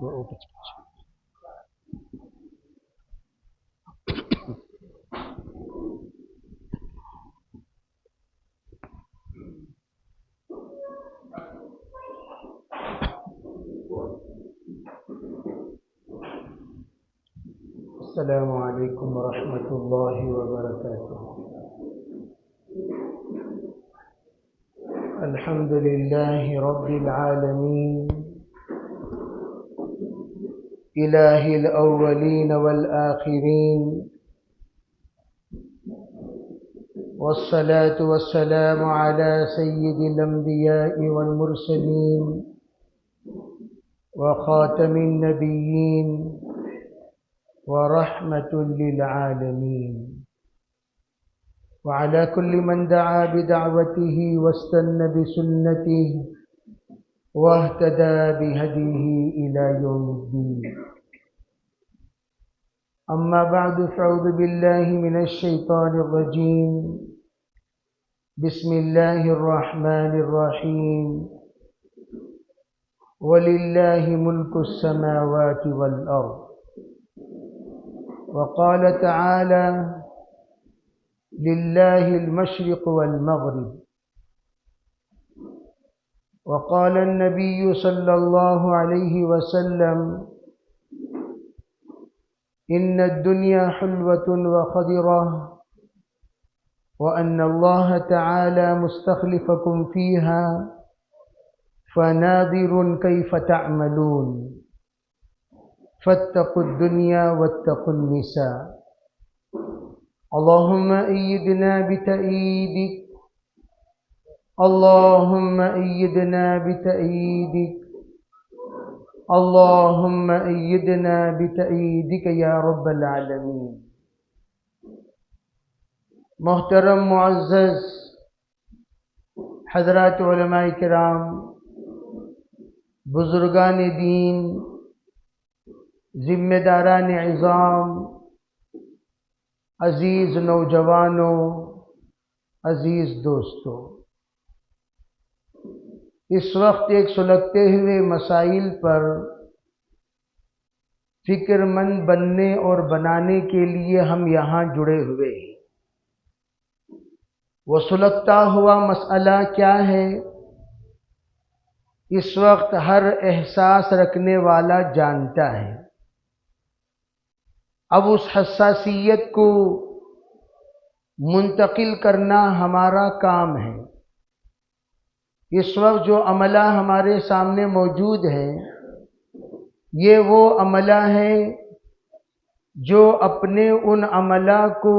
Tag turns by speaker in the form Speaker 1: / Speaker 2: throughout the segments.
Speaker 1: السلام علیکم ورحمۃ اللہ وبرکاتہ۔ الحمد للہ رب العالمین الہ الاولین والآخرین والصلاة والسلام علی سید الانبیاء والمرسلین وخاتم النبیین ورحمة للعالمين وعلى كل من دعا بدعوته واستنى بسنته واهتدى بهديه إلى يوم الدين. أما بعد فأعوذ بالله من الشيطان الرجيم. بسم الله الرحمن الرحيم. ولله ملك السماوات والأرض. وقال تعالى لله المشرق والمغرب. وقال النبي صلى الله عليه وسلم إن الدنيا حلوة وخضرة وأن الله تعالى مستخلفكم فيها فناظر كيف تعملون فاتقوا الدنيا واتقوا النساء. اللهم أيدنا بتأييدك اللهم أيدنا بتأييدك اللهم أيدنا بتأييدك يا رب العالمين. محترم معزز حضرات علماء کرام، بزرگان دین، ذمہ داران عظام، عزیز نوجوانوں، عزیز دوستوں، اس وقت ایک سلگتے ہوئے مسائل پر فکر مند بننے اور بنانے کے لیے ہم یہاں جڑے ہوئے ہیں۔ وہ سلگتا ہوا مسئلہ کیا ہے؟ اس وقت ہر احساس رکھنے والا جانتا ہے۔ اب اس حساسیت کو منتقل کرنا ہمارا کام ہے۔ اس وقت جو عملہ ہمارے سامنے موجود ہے، یہ وہ عملہ ہے جو اپنے ان عملہ کو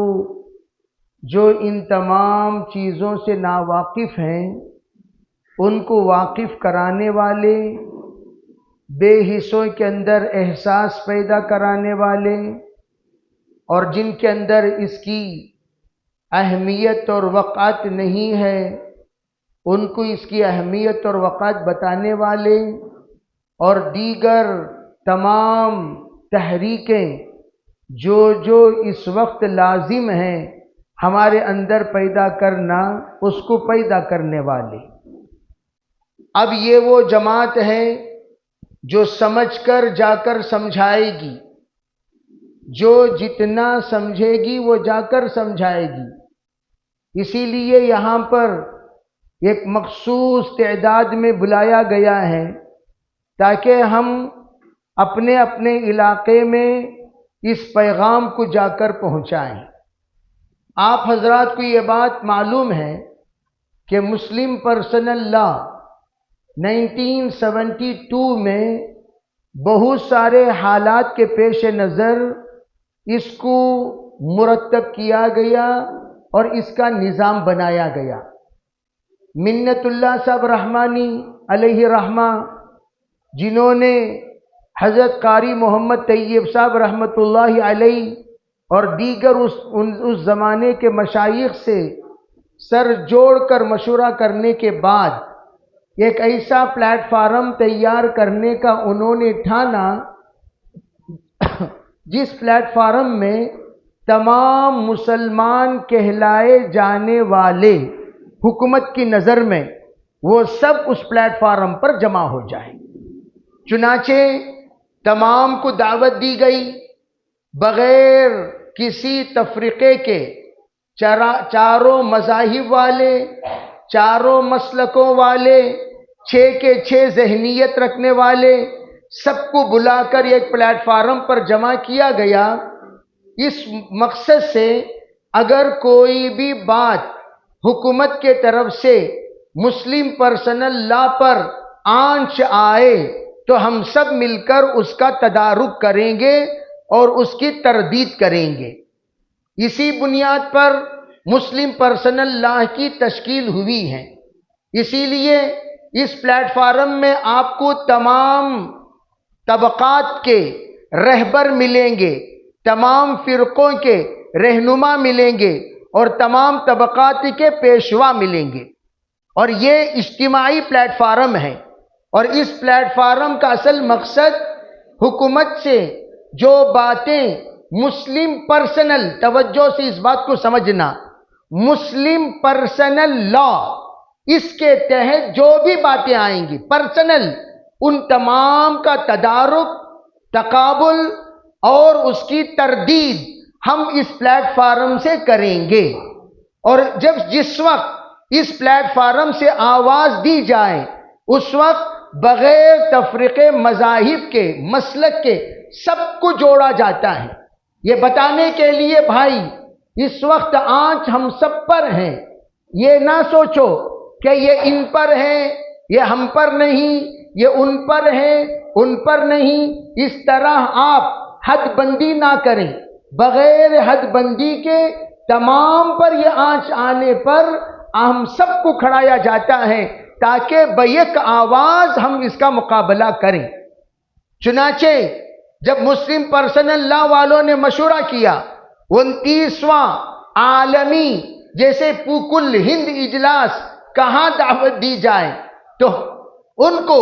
Speaker 1: جو ان تمام چیزوں سے ناواقف ہیں ان کو واقف کرانے والے، بے حصوں کے اندر احساس پیدا کرانے والے، اور جن کے اندر اس کی اہمیت اور وقعت نہیں ہے ان کو اس کی اہمیت اور وقعت بتانے والے، اور دیگر تمام تحریکیں جو اس وقت لازم ہیں ہمارے اندر پیدا کرنا، اس کو پیدا کرنے والے۔ اب یہ وہ جماعت ہے جو سمجھ کر جا کر سمجھائے گی، جو جتنا سمجھے گی وہ جا کر سمجھائے گی۔ اسی لیے یہاں پر ایک مخصوص تعداد میں بلایا گیا ہے تاکہ ہم اپنے اپنے علاقے میں اس پیغام کو جا کر پہنچائیں۔ آپ حضرات کو یہ بات معلوم ہے کہ مسلم پرسنل لا 1972 میں بہت سارے حالات کے پیش نظر اس کو مرتب کیا گیا اور اس کا نظام بنایا گیا۔ منت اللہ صاحب رحمانی علیہ رحمہ، جنہوں نے حضرت قاری محمد طیب صاحب رحمۃ اللہ علیہ اور دیگر اس زمانے کے مشائخ سے سر جوڑ کر مشورہ کرنے کے بعد ایک ایسا پلیٹ فارم تیار کرنے کا انہوں نے ٹھانا جس پلیٹ فارم میں تمام مسلمان کہلائے جانے والے حکومت کی نظر میں وہ سب اس پلیٹ فارم پر جمع ہو جائیں۔ چنانچہ تمام کو دعوت دی گئی بغیر کسی تفریقے کے، چاروں مذاہب والے، چاروں مسلکوں والے، 6 کے 6 ذہنیت رکھنے والے، سب کو بلا کر ایک پلیٹ فارم پر جمع کیا گیا، اس مقصد سے اگر کوئی بھی بات حکومت کے طرف سے مسلم پرسنل لا پر آنچ آئے تو ہم سب مل کر اس کا تدارک کریں گے اور اس کی تردید کریں گے۔ اسی بنیاد پر مسلم پرسنل لا کی تشکیل ہوئی ہے۔ اسی لیے اس پلیٹ فارم میں آپ کو تمام طبقات کے رہبر ملیں گے، تمام فرقوں کے رہنما ملیں گے اور تمام طبقات کے پیشوا ملیں گے، اور یہ اجتماعی پلیٹ فارم ہے۔ اور اس پلیٹ فارم کا اصل مقصد حکومت سے جو باتیں مسلم پرسنل، توجہ سے اس بات کو سمجھنا، مسلم پرسنل لا، اس کے تحت جو بھی باتیں آئیں گی پرسنل، ان تمام کا تدارک، تقابل اور اس کی تردید ہم اس پلیٹ فارم سے کریں گے۔ اور جس وقت اس پلیٹ فارم سے آواز دی جائے اس وقت بغیر تفریقے مذاہب کے، مسلک کے، سب کو جوڑا جاتا ہے، یہ بتانے کے لیے بھائی اس وقت آنچ ہم سب پر ہیں۔ یہ نہ سوچو کہ یہ ان پر ہے، یہ ہم پر نہیں، یہ ان پر ہے، ان پر نہیں، اس طرح آپ حد بندی نہ کریں۔ بغیر حد بندی کے تمام پر یہ آنچ آنے پر ہم سب کو کھڑایا جاتا ہے تاکہ بیک آواز ہم اس کا مقابلہ کریں۔ چنانچہ جب مسلم پرسنل لا والوں نے مشورہ کیا 29واں عالمی جیسے پوکل ہند اجلاس کہاں دعوت دی جائے، تو ان کو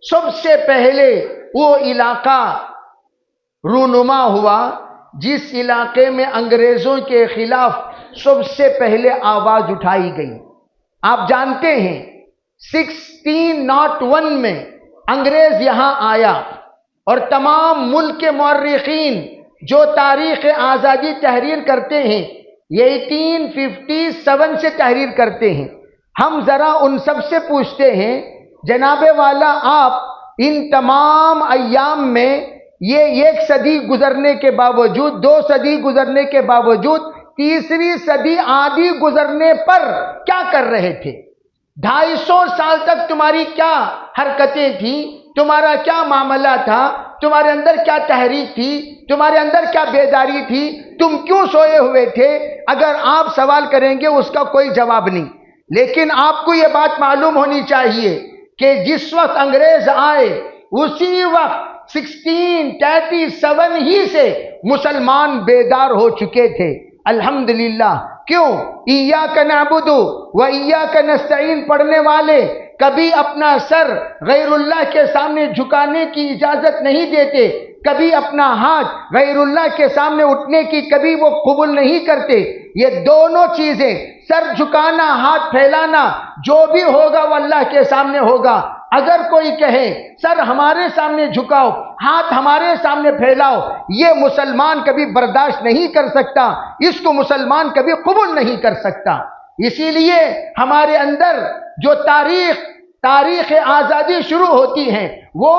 Speaker 1: سب سے پہلے وہ علاقہ رونما ہوا جس علاقے میں انگریزوں کے خلاف سب سے پہلے آواز اٹھائی گئی۔ آپ جانتے ہیں 1601 میں انگریز یہاں آیا اور تمام ملک کے مورخین جو تاریخ آزادی تحریر کرتے ہیں یہ 1857 سے تحریر کرتے ہیں۔ ہم ذرا ان سب سے پوچھتے ہیں جناب والا آپ ان تمام ایام میں یہ 1 صدی گزرنے کے باوجود، 2 صدی گزرنے کے باوجود، تیسری صدی آدھی گزرنے پر کیا کر رہے تھے؟ 250 سال تک تمہاری کیا حرکتیں تھیں؟ تمہارا کیا معاملہ تھا؟ تمہارے اندر کیا تحریک تھی؟ تمہارے اندر کیا بیداری تھی؟ تم کیوں سوئے ہوئے تھے؟ اگر آپ سوال کریں گے اس کا کوئی جواب نہیں۔ لیکن آپ کو یہ بات معلوم ہونی چاہیے کہ جس وقت انگریز آئے اسی وقت 1637 ہی سے مسلمان بیدار ہو چکے تھے، الحمدللہ۔ کیوں؟ ایاک نعبد و ایاک نستعین پڑھنے والے کبھی اپنا سر غیر اللہ کے سامنے جھکانے کی اجازت نہیں دیتے، کبھی اپنا ہاتھ غیر اللہ کے سامنے اٹھنے کی کبھی وہ قبول نہیں کرتے۔ یہ دونوں چیزیں، سر جھکانا، ہاتھ پھیلانا، جو بھی ہوگا وہ اللہ کے سامنے ہوگا۔ اگر کوئی کہے سر ہمارے سامنے جھکاؤ، ہاتھ ہمارے سامنے پھیلاؤ، یہ مسلمان کبھی برداشت نہیں کر سکتا، اس کو مسلمان کبھی قبول نہیں کر سکتا۔ اسی لیے ہمارے اندر جو تاریخ آزادی شروع ہوتی ہے وہ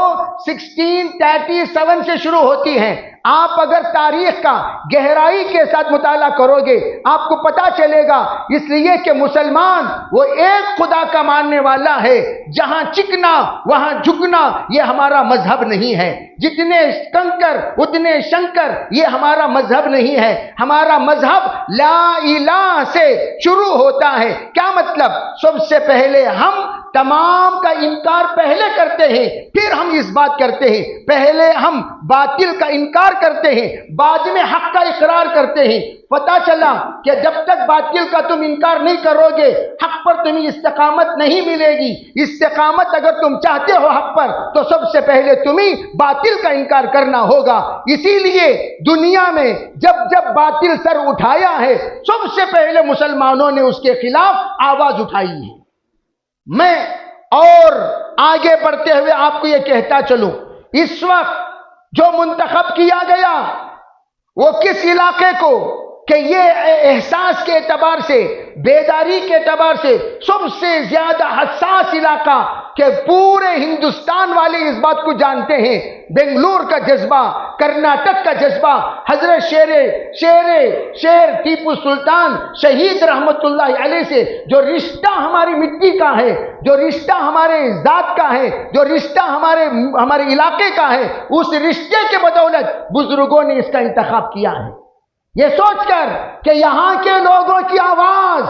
Speaker 1: 1637 سے شروع ہوتی ہے۔ آپ اگر تاریخ کا گہرائی کے ساتھ مطالعہ کرو گے آپ کو پتا چلے گا، اس لیے کہ مسلمان وہ ایک خدا کا ماننے والا ہے، جہاں چکنا وہاں جھکنا یہ ہمارا مذہب نہیں ہے، جتنے کنکر اتنے شنکر یہ ہمارا مذہب نہیں ہے۔ ہمارا مذہب لا الہ سے شروع ہوتا ہے۔ کیا مطلب؟ سب سے پہلے ہم تمام کا انکار پہلے کرتے ہیں، پھر ہم اس بات کرتے ہیں، پہلے ہم باطل کا انکار کرتے ہیں، بعد میں حق کا اقرار کرتے ہیں۔ پتہ چلا کہ جب تک باطل کا تم انکار نہیں کرو گے حق پر تمہیں استقامت نہیں ملے گی۔ استقامت اگر تم چاہتے ہو حق پر تو سب سے پہلے تمہیں باطل کا انکار کرنا ہوگا۔ اسی لیے دنیا میں جب باطل سر اٹھایا ہے سب سے پہلے مسلمانوں نے اس کے خلاف آواز اٹھائی ہے۔ میں اور آگے بڑھتے ہوئے آپ کو یہ کہتا چلوں، اس وقت جو منتخب کیا گیا وہ کس علاقے کو کہ یہ احساس کے اعتبار سے، بیداری کے اعتبار سے سب سے زیادہ حساس علاقہ کہ پورے ہندوستان والے اس بات کو جانتے ہیں، بنگلور کا جذبہ، کرناٹک کا جذبہ، حضرت شیر ٹیپو سلطان شہید رحمت اللہ علیہ سے جو رشتہ ہماری مٹی کا ہے، جو رشتہ ہمارے ذات کا ہے، جو رشتہ ہمارے علاقے کا ہے، اس رشتے کے بدولت بزرگوں نے اس کا انتخاب کیا ہے، یہ سوچ کر کہ یہاں کے لوگوں کی آواز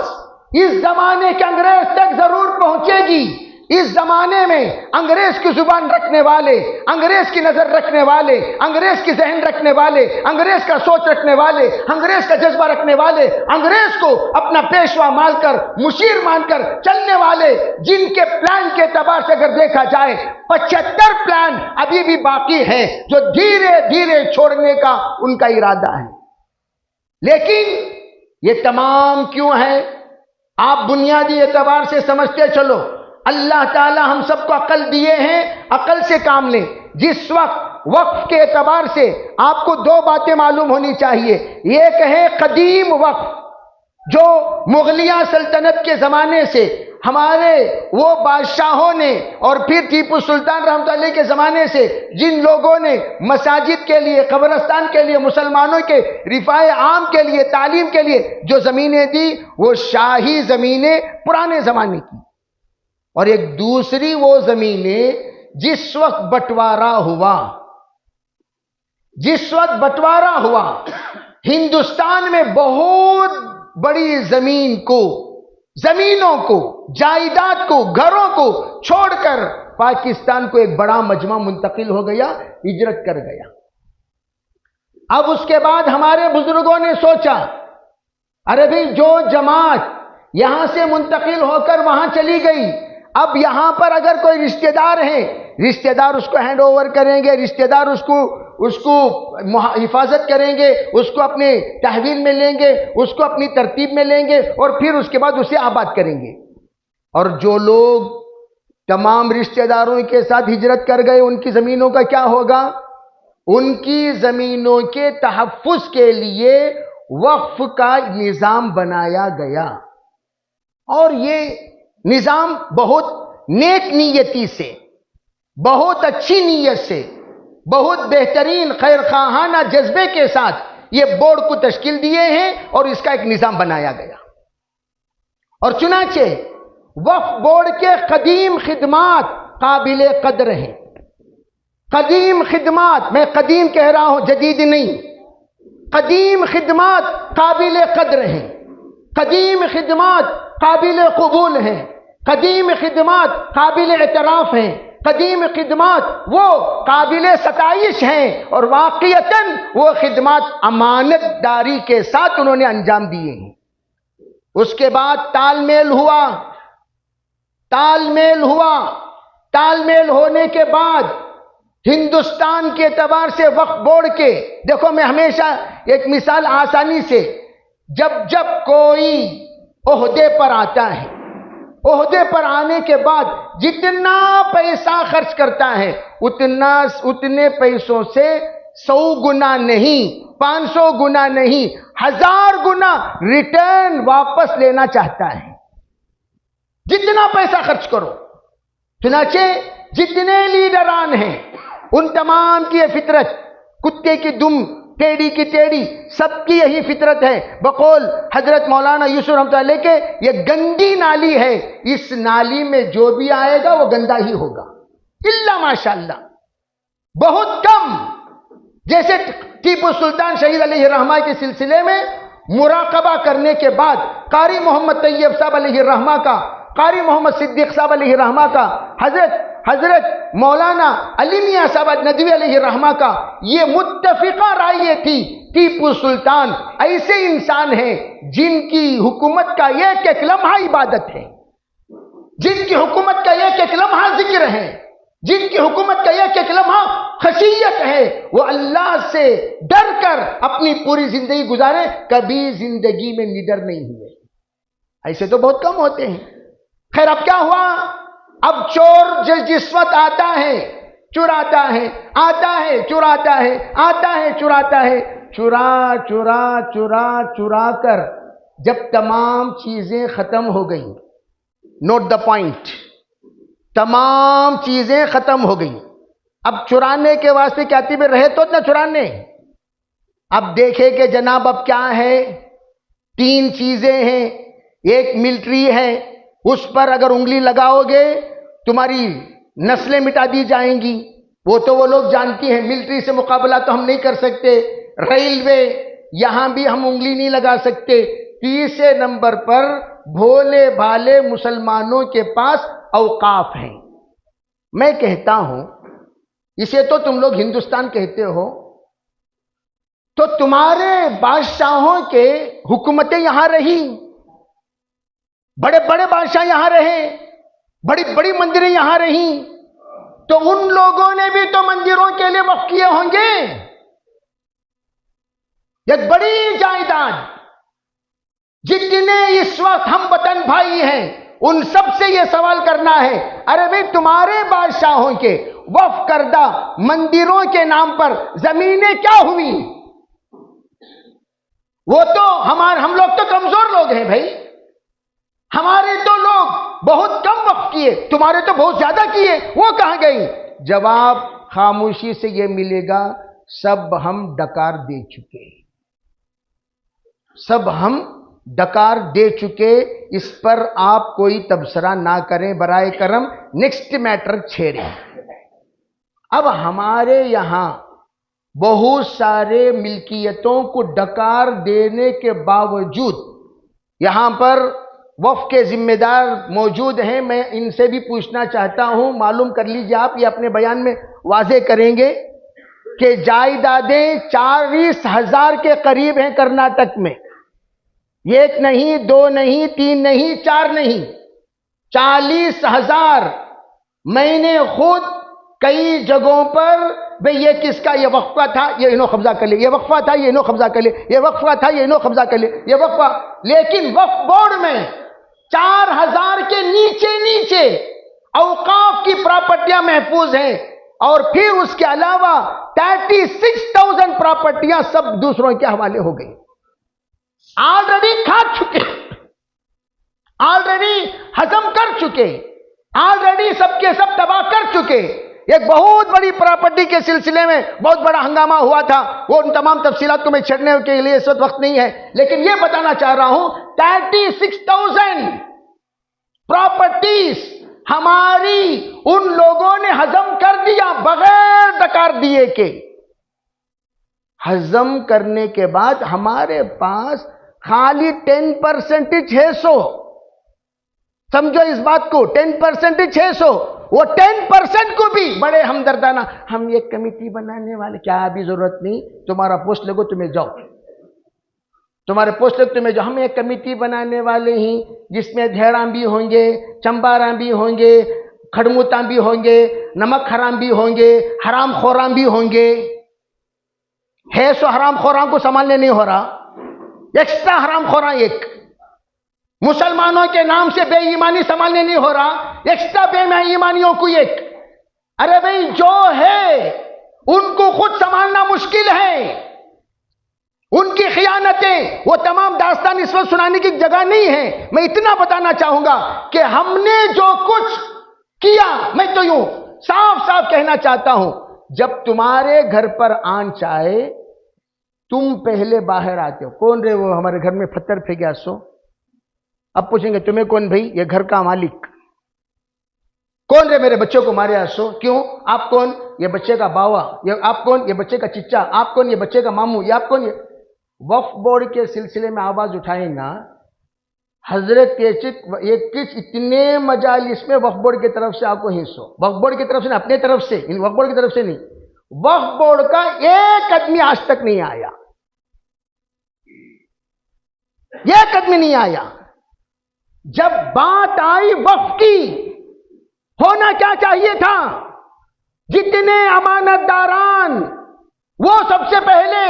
Speaker 1: اس زمانے کے انگریز تک ضرور پہنچے گی۔ اس زمانے میں انگریز کی زبان رکھنے والے، انگریز کی نظر رکھنے والے، انگریز کی ذہن رکھنے والے، انگریز کا سوچ رکھنے والے، انگریز کا جذبہ رکھنے والے، انگریز کو اپنا پیشوا مان کر، مشیر مان کر چلنے والے، جن کے پلان کے اعتبار سے اگر دیکھا جائے 75 پلان ابھی بھی باقی ہیں جو دھیرے دھیرے چھوڑنے کا ان کا ارادہ ہے۔ لیکن یہ تمام کیوں ہے؟ آپ بنیادی اعتبار سے سمجھتے چلو، اللہ تعالی ہم سب کو عقل دیے ہیں، عقل سے کام لیں۔ جس وقت وقف کے اعتبار سے آپ کو 2 باتیں معلوم ہونی چاہیے، ایک ہے قدیم وقف جو مغلیہ سلطنت کے زمانے سے ہمارے وہ بادشاہوں نے اور پھر ٹیپو سلطان رحمۃ اللہ کے زمانے سے جن لوگوں نے مساجد کے لیے، قبرستان کے لیے، مسلمانوں کے رفاع عام کے لیے، تعلیم کے لیے جو زمینیں دی، وہ شاہی زمینیں پرانے زمانے کی، اور ایک دوسری وہ زمینیں جس وقت بٹوارا ہوا ہندوستان میں بہت بڑی زمینوں کو، جائیداد کو، گھروں کو چھوڑ کر پاکستان کو ایک بڑا مجمع منتقل ہو گیا، ہجرت کر گیا۔ اب اس کے بعد ہمارے بزرگوں نے سوچا، ارے بھئی جو جماعت یہاں سے منتقل ہو کر وہاں چلی گئی، اب یہاں پر اگر کوئی رشتہ دار ہیں، رشتہ دار اس کو ہینڈ اوور کریں گے، رشتہ دار اس کو حفاظت کریں گے، اس کو اپنے تحویل میں لیں گے، اس کو اپنی ترتیب میں لیں گے، اور پھر اس کے بعد اسے آباد کریں گے۔ اور جو لوگ تمام رشتہ داروں کے ساتھ ہجرت کر گئے، ان کی زمینوں کا کیا ہوگا؟ ان کی زمینوں کے تحفظ کے لیے وقف کا نظام بنایا گیا، اور یہ نظام بہت نیک نیتی سے، بہت اچھی نیت سے، بہت بہترین خیر خواہانہ جذبے کے ساتھ یہ بورڈ کو تشکیل دیے ہیں اور اس کا ایک نظام بنایا گیا۔ اور چنانچہ وقف بورڈ کے قدیم خدمات قابل قدر ہیں۔ قدیم خدمات، میں قدیم کہہ رہا ہوں، جدید نہیں، قدیم خدمات قابل قدر ہیں، قدیم خدمات قابل قبول ہیں، قدیم خدمات قابل اعتراف ہیں، قدیم خدمات وہ قابل ستائش ہیں، اور واقعتاً وہ خدمات امانت داری کے ساتھ انہوں نے انجام دیے ہیں۔ اس کے بعد تال میل ہونے کے بعد ہندوستان کے اعتبار سے وقف بورڈ کے، دیکھو میں ہمیشہ ایک مثال آسانی سے، جب کوئی عہدے پر آتا ہے، عہدے پر آنے کے بعد جتنا پیسہ خرچ کرتا ہے اتنے پیسوں سے 100 گنا نہیں، 500 گنا نہیں، 1000 گنا ریٹرن واپس لینا چاہتا ہے، جتنا پیسہ خرچ کرو۔ چنانچہ جتنے لیڈران ہیں ان تمام کی یہ فطرت، کتے کی دم ٹیڑھی کی ٹیڑھی، سب کی یہی فطرت ہے۔ بقول حضرت مولانا یوسف رحمۃ اللہ علیہ کے، یہ گندی نالی ہے، اس نالی میں جو بھی آئے گا وہ گندا ہی ہوگا، الا ماشاءاللہ، بہت کم۔ جیسے ٹیپو سلطان شہید علیہ الرحمہ کے سلسلے میں مراقبہ کرنے کے بعد قاری محمد طیب صاحب علیہ الرحمہ کا، قاری محمد صدیق صاحب علیہ الرحمہ کا، حضرت مولانا علی میاں صاحب ندوی علیہ الرحمہ کا، یہ متفقہ رائے یہ تھی، ٹیپو سلطان ایسے انسان ہیں جن کی حکومت کا ایک ایک لمحہ عبادت ہے، جن کی حکومت کا ایک ایک لمحہ ذکر ہے، جن کی حکومت کا ایک ایک لمحہ خشیت ہے، وہ اللہ سے ڈر کر اپنی پوری زندگی گزارے، کبھی زندگی میں نڈر نہیں ہوئے۔ ایسے تو بہت کم ہوتے ہیں۔ خیر اب کیا ہوا؟ اب چور جس وقت آتا ہے، چراتا ہے، آتا ہے چراتا ہے، آتا ہے چراتا ہے، چرا چرا چرا چرا کر جب تمام چیزیں ختم ہو گئیں، نوٹ دا پوائنٹ، تمام چیزیں ختم ہو گئیں، اب چرانے کے واسطے کیا میں رہے تو نہ چرانے، اب دیکھے کہ جناب اب کیا ہے، 3 چیزیں ہیں، ایک ملٹری ہے، اس پر اگر انگلی لگاؤ گے تمہاری نسلیں مٹا دی جائیں گی، وہ تو وہ لوگ جانتی ہیں، ملٹری سے مقابلہ تو ہم نہیں کر سکتے، ریلوے یہاں بھی ہم انگلی نہیں لگا سکتے، تیسرے نمبر پر بھولے بھالے مسلمانوں کے پاس اوقاف ہیں۔ میں کہتا ہوں اسے تو تم لوگ ہندوستان کہتے ہو، تو تمہارے بادشاہوں کے حکومتیں یہاں رہی، بڑے بڑے بادشاہ یہاں رہے، بڑی بڑی مندریں یہاں رہیں، تو ان لوگوں نے بھی تو مندروں کے لیے وقف کیے ہوں گے، ایک بڑی جائیداد، جتنے اس وقت ہم وطن بھائی ہیں ان سب سے یہ سوال کرنا ہے، ارے بھئی تمہارے بادشاہوں کے وقف کردہ مندروں کے نام پر زمینیں کیا ہوئی؟ وہ تو ہم لوگ تو کمزور لوگ ہیں بھائی، ہمارے تو لوگ بہت کم وقف کیے، تمہارے تو بہت زیادہ کیے، وہ کہاں گئی؟ جواب خاموشی سے یہ ملے گا، سب ہم ڈکار دے چکے، سب ہم ڈکار دے چکے، اس پر آپ کوئی تبصرہ نہ کریں برائے کرم، نیکسٹ میٹر چھیڑیں۔ اب ہمارے یہاں بہت سارے ملکیتوں کو ڈکار دینے کے باوجود یہاں پر وقف کے ذمہ دار موجود ہیں، میں ان سے بھی پوچھنا چاہتا ہوں، معلوم کر لیجیے، آپ یہ اپنے بیان میں واضح کریں گے کہ جائیدادیں 40,000 کے قریب ہیں کرناٹک میں، 1 نہیں 2 نہیں 3 نہیں 4 نہیں، 40,000۔ میں نے خود کئی جگہوں پر بھئی یہ کس کا، یہ وقفہ تھا، یہ انہوں قبضہ کر لے، یہ وقفہ تھا، یہ انہوں قبضہ کر لے، یہ وقفہ تھا، یہ انہوں قبضہ کر لے، یہ وقفہ، لیکن وقف بورڈ میں 4,000 کے نیچے اوقاف کی پراپرٹیاں محفوظ ہیں، اور پھر اس کے علاوہ 36,000 پراپرٹیاں سب دوسروں کے حوالے ہو گئی، آلریڈی کھا چکے، آلریڈی ہضم کر چکے، آلریڈی سب کے سب تباہ کر چکے۔ ایک بہت بڑی پراپرٹی کے سلسلے میں بہت بڑا ہنگامہ ہوا تھا، وہ ان تمام تفصیلات کو میں چھیڑنے کے لیے اس وقت نہیں ہے، لیکن یہ بتانا چاہ رہا ہوں 36,000 پراپرٹیز ہماری ان لوگوں نے ہضم کر دیا بغیر ڈکار دیے کے۔ ہضم کرنے کے بعد ہمارے پاس خالی 10% 600، سمجھو اس بات کو، 10% 600، وہ 10% کو بھی بڑے ہمدردانہ، ہم ایک کمیٹی بنانے والے، کیا ابھی ضرورت نہیں، تمہارا پوسٹ لگو تمہیں جاؤ، تمہارے پوسٹ لگو تمہیں جاؤ، ہم ایک کمیٹی بنانے والے ہیں جس میں دھیڑاں بھی ہوں گے، چمباراں بھی ہوں گے، کھڑموتاں بھی ہوں گے، نمک حرام بھی ہوں گے، حرام خوراں بھی ہوں گے، ہے سو حرام خوراں کو سنبھالنے نہیں ہو رہا، ایکسٹرا حرام خوراں، ایک مسلمانوں کے نام سے بے ایمانی سنبھالنے نہیں ہو رہا، ایکسٹرا بے ایمانیوں کو ایک، ارے بھئی جو ہے ان کو خود سنبھالنا مشکل ہے، ان کی خیانتیں، وہ تمام داستان اس وقت سنانے کی جگہ نہیں ہے، میں اتنا بتانا چاہوں گا کہ ہم نے جو کچھ کیا، میں تو یوں صاف صاف کہنا چاہتا ہوں، جب تمہارے گھر پر آن چاہے تم پہلے باہر آتے ہو، کون رہے وہ ہمارے گھر میں پتھر پھینکا سو، اب پوچھیں گے تمہیں کون بھائی، یہ گھر کا مالک، کون رہے میرے بچوں کو مارے آسو، کیوں، آپ کون، یہ بچے کا باوا، یہ آپ کون، یہ بچے کا چچا، آپ کون، یہ بچے کا ماموں، یہ آپ کون، یہ وقف بورڈ کے سلسلے میں آواز اٹھائیں گا، حضرت یہ کچھ اتنے مجالس میں وقف بورڈ کی طرف سے آپ کو حصہ، وقف بورڈ کی طرف سے، اپنے طرف سے، وقف بورڈ کی طرف سے نہیں، وقف بورڈ کا ایک آدمی آج تک نہیں آیا، ایک آدمی نہیں آیا۔ جب بات آئی وقف کی، ہونا کیا چاہیے تھا، جتنے امانت داران، وہ سب سے پہلے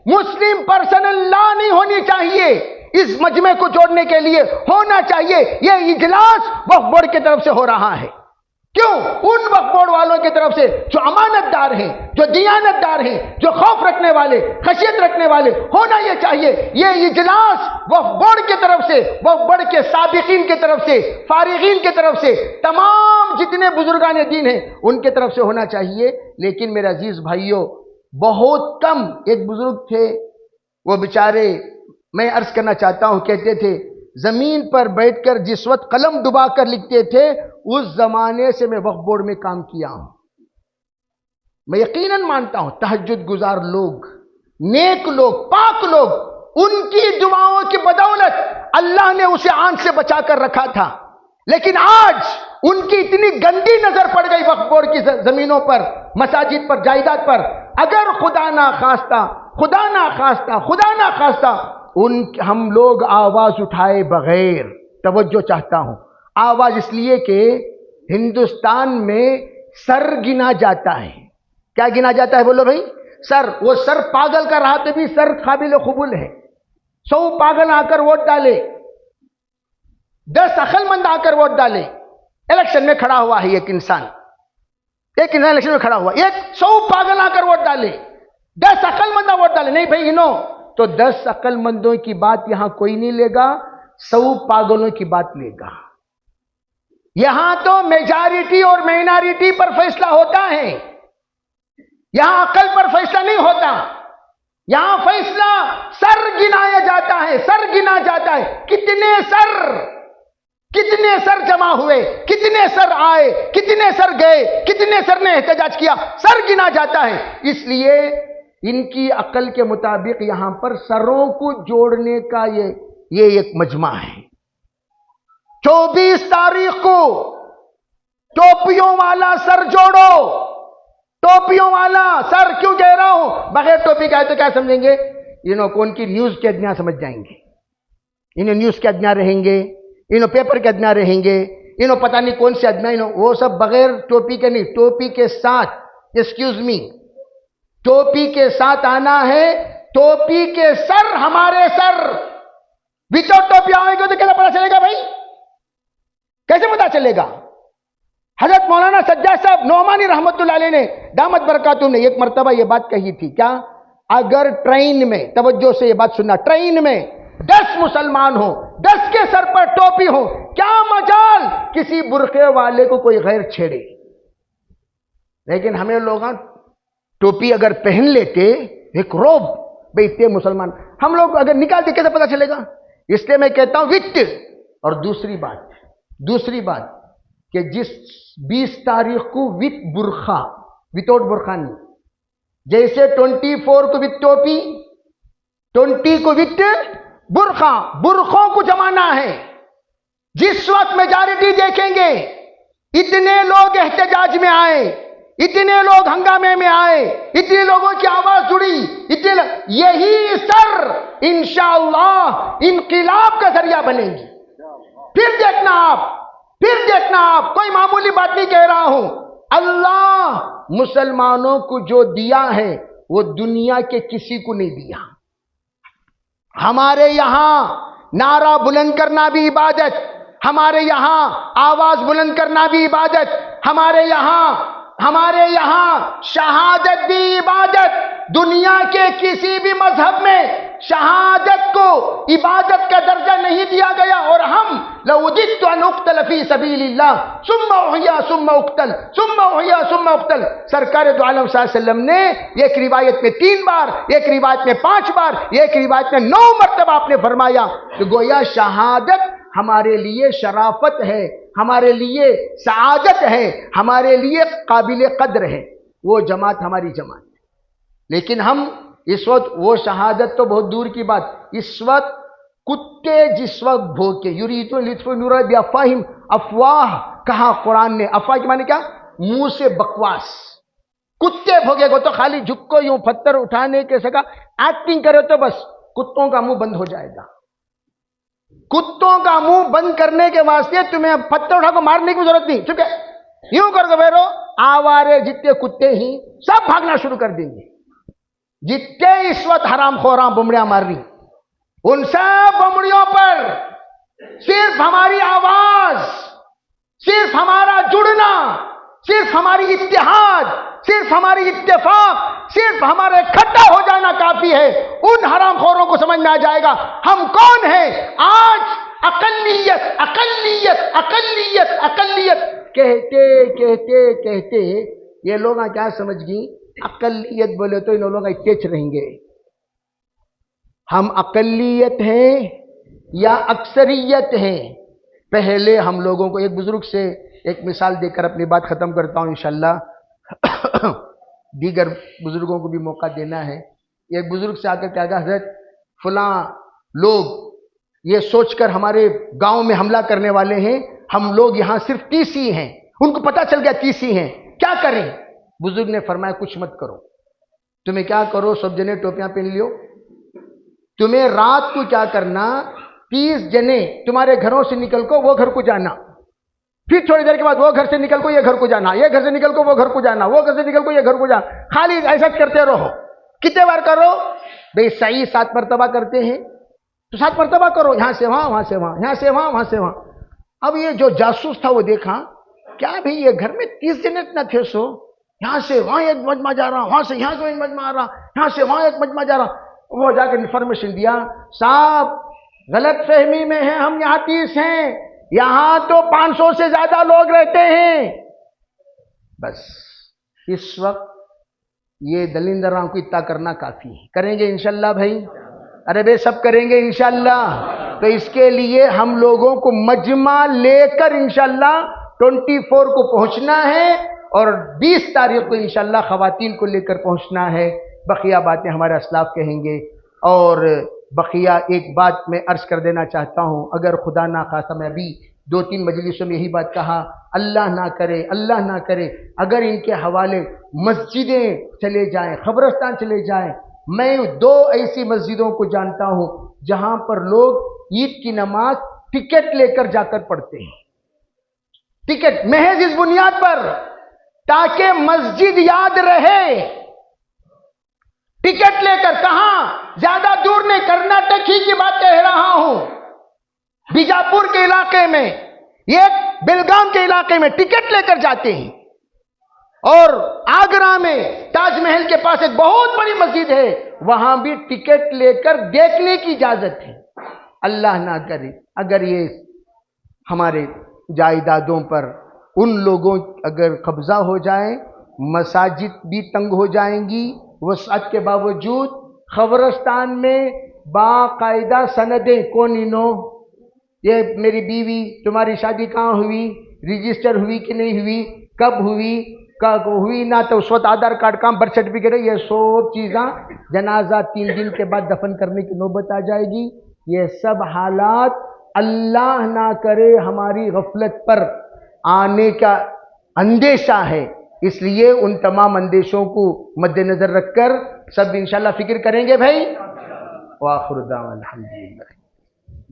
Speaker 1: مسلم پرسنل لا نہیں ہونی چاہیے، اس مجمع کو جوڑنے کے لیے ہونا چاہیے، یہ اجلاس وقف بورڈ کی طرف سے ہو رہا ہے، کیوں؟ ان وقف بورڈ والوں کی طرف سے جو امانت دار ہیں، جو دیانت دار ہیں، جو خوف رکھنے والے، خشیت رکھنے والے ہونا یہ چاہیے۔ یہ اجلاس وقف بورڈ کی طرف سے، وقف بورڈ کے سابقین کی طرف سے، فارغین کی طرف سے، تمام جتنے بزرگان دین ہیں ان کی طرف سے ہونا چاہیے۔ لیکن میرے عزیز بھائیوں، بہت کم ایک بزرگ تھے، وہ بیچارے، میں عرض کرنا چاہتا ہوں، کہتے تھے زمین پر بیٹھ کر جس وقت قلم ڈبا کر لکھتے تھے، اس زمانے سے میں وقف بورڈ میں کام کیا ہوں۔ میں یقیناً مانتا ہوں تہجد گزار لوگ، نیک لوگ، پاک لوگ، ان کی دعاؤں کی بدولت اللہ نے اسے آنکھ سے بچا کر رکھا تھا۔ لیکن آج ان کی اتنی گندی نظر پڑ گئی وقف بورڈ کی زمینوں پر، مساجد پر، جائیداد پر، اگر خدا نہ خواستہ ہم لوگ آواز اٹھائے بغیر، توجہ چاہتا ہوں، آواز اس لیے کہ ہندوستان میں سر گنا جاتا ہے۔ کیا گنا جاتا ہے بولو بھائی؟ سر۔ وہ سر پاگل کا رہا تو بھی سر قابل قبول ہے۔ 100 پاگل آ کر ووٹ ڈالے، 10 عقل مند آ کر ووٹ ڈالے۔ الیکشن میں کھڑا ہوا ہے ایک انسان الیکشن میں کھڑا ہوا، 100 پاگل آ کر ووٹ ڈالے، 10 عقل مند ووٹ ڈالے، نہیں بھائی تو 10 عقل مندوں کی بات یہاں کوئی نہیں لے گا، 100 پاگلوں کی بات لے گا۔ یہاں تو میجارٹی اور مائنارٹی پر فیصلہ ہوتا ہے، یہاں عقل پر فیصلہ نہیں ہوتا، یہاں فیصلہ سر گنایا جاتا ہے، سر گنا جاتا ہے۔ کتنے سر جمع ہوئے، کتنے سر آئے، کتنے سر گئے، کتنے سر نے احتجاج کیا، سر گنا جاتا ہے۔ اس لیے ان کی عقل کے مطابق یہاں پر سروں کو جوڑنے کا یہ ایک مجمع ہے۔ 24 تاریخ کو ٹوپیوں والا سر جوڑو، ٹوپیوں والا سر کیوں کہہ رہا ہوں؟ بغیر ٹوپی کا ہے تو کیا سمجھیں گے؟ کون کی نیوز کے ادنا سمجھ جائیں گے، انہیں نیوز کے ادنا رہیں گے، انہوں پیپر کے ادنا رہیں گے، انہوں پتہ نہیں کون سے ادنا، وہ سب بغیر ٹوپی کے نہیں، ٹوپی کے ساتھ، ایکسکیوز می، ٹوپی کے ساتھ آنا ہے۔ ٹوپی کے سر ہمارے سر، وتاؤٹ ٹوپی آئے گے تو کیسے پتا چلے گا بھائی؟ کیسے پتا چلے گا؟ حضرت مولانا سجاد صاحب نعمانی رحمت اللہ علیہ نے دامت برکاتہم نے ایک مرتبہ یہ بات کہی تھی، کیا؟ اگر ٹرین میں، توجہ سے یہ بات سننا، ٹرین میں 10 مسلمان ہو، 10 کے سر پر ٹوپی ہو، کیا مجال کسی برقعے والے کو کوئی غیر چھیڑے؟ لیکن ہمیں لوگ ٹوپی اگر پہن لیتے، ایک روب، بھئی اتنے مسلمان، ہم لوگ اگر نکالتے کیسے پتا چلے گا؟ اس لیے میں کہتا ہوں وٹ۔ اور دوسری بات کہ جس 20 تاریخ کو وتھ برقع، وتاؤٹ برقع نہیں، جیسے 24 کو وتھ ٹوپی، 20 کو وتھ برقع، برقعوں کو جمانا ہے۔ جس وقت میجارٹی دیکھیں گے اتنے لوگ احتجاج میں آئے، اتنے لوگ ہنگامے میں آئے، اتنے لوگوں کی آواز جڑی، یہی سر انشاءاللہ انقلاب کا ذریعہ بنے گی۔ پھر دیکھنا آپ، کوئی معمولی بات نہیں کہہ رہا ہوں، اللہ مسلمانوں کو جو دیا ہے وہ دنیا کے کسی کو نہیں دیا۔ ہمارے یہاں نعرہ بلند کرنا بھی عبادت، ہمارے یہاں آواز بلند کرنا بھی عبادت، ہمارے یہاں شہادت بھی عبادت۔ دنیا کے کسی بھی مذہب میں شہادت کو عبادت کا درجہ نہیں دیا گیا، اور ہم لَوُدِدْتُ أَنْ أُقْتَلَ فِي سَبِيلِ اللَّهِ ثُمَّ أُحْيَا ثُمَّ أُقْتَلْ ثُمَّ أُحْيَا ثُمَّ أُقْتَلْ۔ سرکار دو عالم صلی اللہ علیہ وسلم نے ایک روایت میں 3 بار، ایک روایت میں 5 بار، ایک روایت میں 9 مرتبہ آپ نے فرمایا کہ گویا شہادت ہمارے لیے شرافت ہے، ہمارے لیے سعادت ہے، ہمارے لیے قابل قدر ہے، وہ جماعت ہماری جماعت ہے۔ لیکن ہم اس وقت وہ شہادت تو بہت دور کی بات، اس وقت کتے جس وقت بھوکے، یریدون لیطفئوا نور اللہ بافواہہم، افواہ کہا قرآن نے، افواہ کے معنی کیا؟ منہ سے بکواس۔ کتے بھوگے گو تو خالی جھک کو یوں پتھر اٹھانے کے سکا ایکٹنگ کرے تو بس کتوں کا منہ بند ہو جائے گا۔ کتوں کا منہ بند کرنے کے واسطے تمہیں پتھر اٹھا کو مارنے کی ضرورت نہیں، چونکہ یوں کر دو بیرو، آوارے جتنے کتے ہی سب بھاگنا شروع کر دیں گے۔ جتنے اس وقت حرام خوراں بمڑیاں مار رہی، ان سب بمڑیوں پر صرف ہماری آواز، صرف ہمارا جڑنا، صرف ہماری اتحاد، صرف ہماری اتفاق، صرف ہمارا اکٹھا ہو جانا کافی ہے. ان حرام خوروں کو سمجھ میں آ جائے گا ہم کون ہیں. آج اقلیت اقلیت اقلیت اقلیت کہتے کہتے کہتے یہ لوگ کیا سمجھ گئی؟ اقلیت بولے تو ان لوگ اتچ رہیں گے. ہم اقلیت ہیں یا اکثریت ہیں؟ پہلے ہم لوگوں کو ایک بزرگ سے ایک مثال دے کر اپنی بات ختم کرتا ہوں انشاءاللہ. دیگر بزرگوں کو بھی موقع دینا ہے. ایک بزرگ سے آ کر کہا، حضرت فلاں لوگ یہ سوچ کر ہمارے گاؤں میں حملہ کرنے والے ہیں، ہم لوگ یہاں صرف 30 ہی ہیں، ان کو پتہ چل گیا 30 ہی ہیں، کیا کریں؟ بزرگ نے فرمایا کچھ مت کرو. تمہیں کیا کرو، سب جنے ٹوپیاں پہن لیو. تمہیں رات کو کیا کرنا، 30 جنے تمہارے گھروں سے نکل کو وہ گھر کو جانا، پھر تھوڑی دیر کے بعد وہ گھر سے نکل کو یہ گھر کو جانا، یہ گھر سے نکل کو وہ گھر کو جانا، وہ گھر سے نکل کو یہ گھر کو جانا. خالی ایسا کرتے رہو. کتنے بار کرو بھئی؟ صحیح 7 مرتبہ کرتے ہیں تو 7 مرتبہ کرو، یہاں سے وہاں، وہاں سے وہاں، یہاں سے وہاں، وہاں سے وہاں. اب یہ جو جاسوس تھا وہ دیکھا کیا بھئی یہ گھر میں 30 جنے نہ تھے، سو یہاں سے وہاں ایک مجمع جا رہا، وہاں سے یہاں سے ایک مجمع آ رہا، یہاں سے وہاں ایک مجمع جا رہا. وہ جا کے انفارمیشن دیا، صاحب غلط فہمی میں ہیں، ہم یہاں 30 ہیں، یہاں تو 500 سے زیادہ لوگ رہتے ہیں. بس اس وقت یہ دلندراں کو اتنا کرنا کافی ہے. کریں گے انشاءاللہ بھائی؟ ارے بے سب کریں گے انشاءاللہ. تو اس کے لیے ہم لوگوں کو مجمع لے کر انشاءاللہ 24 کو پہنچنا ہے اور 20 تاریخ کو انشاءاللہ خواتین کو لے کر پہنچنا ہے. بقیہ باتیں ہمارے اسلاف کہیں گے. اور بقیہ ایک بات میں عرض کر دینا چاہتا ہوں، اگر خدا نہ خواستہ، میں ابھی 2-3 مجلسوں میں یہی بات کہا، اللہ نہ کرے، اللہ نہ کرے اگر ان کے حوالے مسجدیں چلے جائیں، قبرستان چلے جائیں. میں 2 ایسی مسجدوں کو جانتا ہوں جہاں پر لوگ عید کی نماز ٹکٹ لے کر جا کر پڑھتے ہیں. ٹکٹ محض اس بنیاد پر تاکہ مسجد یاد رہے. ٹکٹ لے کر، کہاں؟ زیادہ دور نہیں، کرناٹک ہی کی بات کہہ رہا ہوں. بیجاپور کے علاقے میں، ایک بیلگام کے علاقے میں ٹکٹ لے کر جاتے ہیں. اور آگرہ میں تاج محل کے پاس ایک بہت بڑی مسجد ہے، وہاں بھی ٹکٹ لے کر دیکھنے کی اجازت ہے. اللہ نہ کرے اگر یہ ہمارے جائیدادوں پر ان لوگوں اگر قبضہ ہو جائے، مساجد بھی تنگ ہو جائیں گی. وسعت کے باوجود قبرستان میں باقاعدہ سندیں، کون انہوں، یہ میری بیوی، تمہاری شادی کہاں ہوئی، رجسٹر ہوئی کہ نہیں ہوئی، کب ہوئی، کب ہوئی نہ، تو اس وقت آدھار کارڈ کا، برتھ سرٹیفکیٹ، یہ سب چیزاں جنازہ 3 دن کے بعد دفن کرنے کی نوبت آ جائے گی. یہ سب حالات اللہ نہ کرے ہماری غفلت پر آنے کا اندیشہ ہے. اس لیے ان تمام اندیشوں کو مد نظر رکھ کر سب انشاءاللہ فکر کریں گے بھائی. وآخر دعوانا الحمدللہ.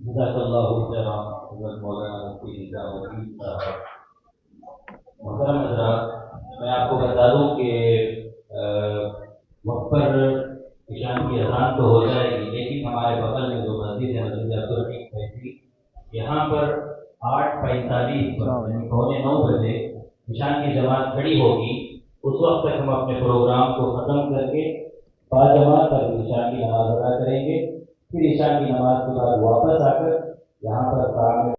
Speaker 2: جزاک اللہ خیر حضرت مولانا مفتی نظام الدین صاحب. محترم حضرات، میں آپ کو بتا دوں کہ وقت پر عشاء کی اذان تو ہو جائے گی، لیکن ہمارے بغل میں جو مسجد ہے، مسجد عبدالرحیم فیضی، یہاں پر 8:45 پر یعنی 8:45 بجے عشاء کی جماعت کھڑی ہوگی. اس وقت تک ہم اپنے پروگرام کو ختم کر کے باجماعت تک عشاء کی نماز ادا کریں گے. پھر عشاء کی نماز کے بعد واپس آ کر یہاں پر